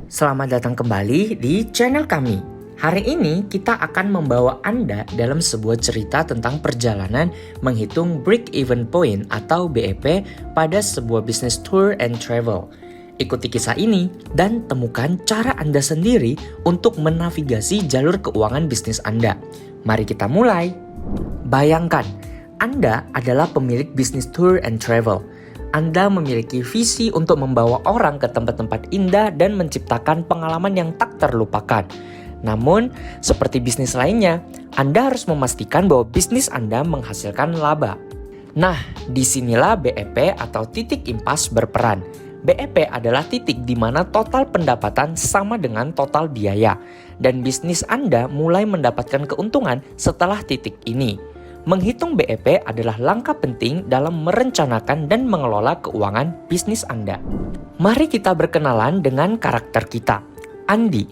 Selamat datang kembali di channel kami. Hari ini kita akan membawa Anda dalam sebuah cerita tentang perjalanan menghitung break-even point atau BEP pada sebuah business tour and travel. Ikuti kisah ini dan temukan cara Anda sendiri untuk menavigasi jalur keuangan bisnis Anda. Mari kita mulai. Bayangkan, Anda adalah pemilik bisnis tour and travel. Anda memiliki visi untuk membawa orang ke tempat-tempat indah dan menciptakan pengalaman yang tak terlupakan. Namun, seperti bisnis lainnya, Anda harus memastikan bahwa bisnis Anda menghasilkan laba. Nah, disinilah BEP atau titik impas berperan. BEP adalah titik di mana total pendapatan sama dengan total biaya, dan bisnis Anda mulai mendapatkan keuntungan setelah titik ini. Menghitung BEP adalah langkah penting dalam merencanakan dan mengelola keuangan bisnis Anda. Mari kita berkenalan dengan karakter kita, Andi.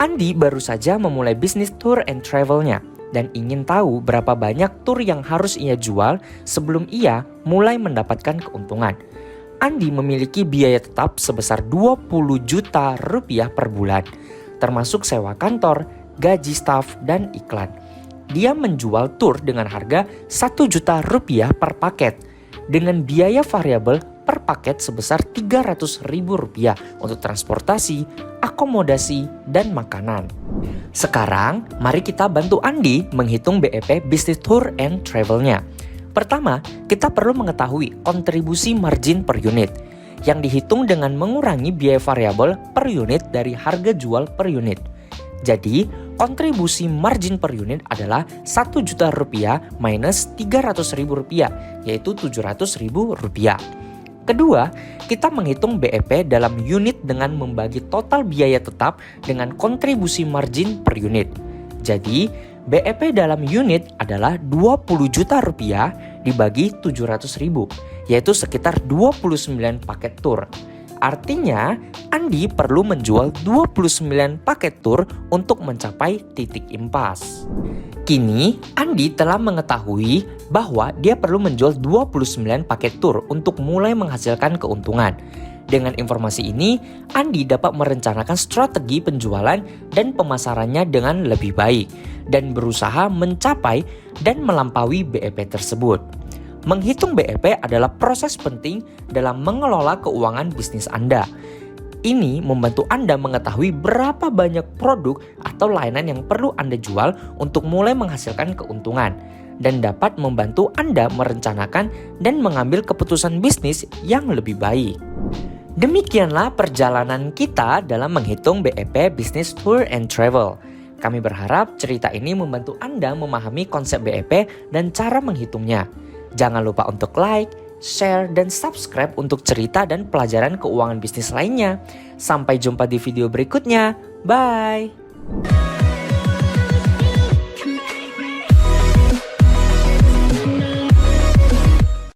Andi baru saja memulai bisnis tour and travelnya dan ingin tahu berapa banyak tur yang harus ia jual sebelum ia mulai mendapatkan keuntungan. Andi memiliki biaya tetap sebesar 20 juta rupiah per bulan, termasuk sewa kantor, gaji staf, dan iklan. Dia menjual tur dengan harga 1 juta rupiah per paket, dengan biaya variabel per paket sebesar 300 ribu rupiah untuk transportasi, akomodasi, dan makanan. Sekarang, mari kita bantu Andi menghitung BEP Business Tour and Travel-nya. Pertama, kita perlu mengetahui kontribusi margin per unit, yang dihitung dengan mengurangi biaya variabel per unit dari harga jual per unit. Jadi, kontribusi margin per unit adalah 1 juta rupiah minus 300 ribu rupiah, yaitu 700 ribu rupiah. Kedua, kita menghitung BEP dalam unit dengan membagi total biaya tetap dengan kontribusi margin per unit. Jadi, BEP dalam unit adalah 20 juta rupiah dibagi 700 ribu, yaitu sekitar 29 paket tur. Artinya, Andi perlu menjual 29 paket tur untuk mencapai titik impas. Kini, Andi telah mengetahui bahwa dia perlu menjual 29 paket tur untuk mulai menghasilkan keuntungan. Dengan informasi ini, Andi dapat merencanakan strategi penjualan dan pemasarannya dengan lebih baik dan berusaha mencapai dan melampaui BEP tersebut. Menghitung BEP adalah proses penting dalam mengelola keuangan bisnis Anda. Ini membantu Anda mengetahui berapa banyak produk atau layanan yang perlu Anda jual untuk mulai menghasilkan keuntungan, dan dapat membantu Anda merencanakan dan mengambil keputusan bisnis yang lebih baik. Demikianlah perjalanan kita dalam menghitung BEP Business Tour and Travel. Kami berharap cerita ini membantu Anda memahami konsep BEP dan cara menghitungnya. Jangan lupa untuk like, share, dan subscribe untuk cerita dan pelajaran keuangan bisnis lainnya. Sampai jumpa di video berikutnya. Bye!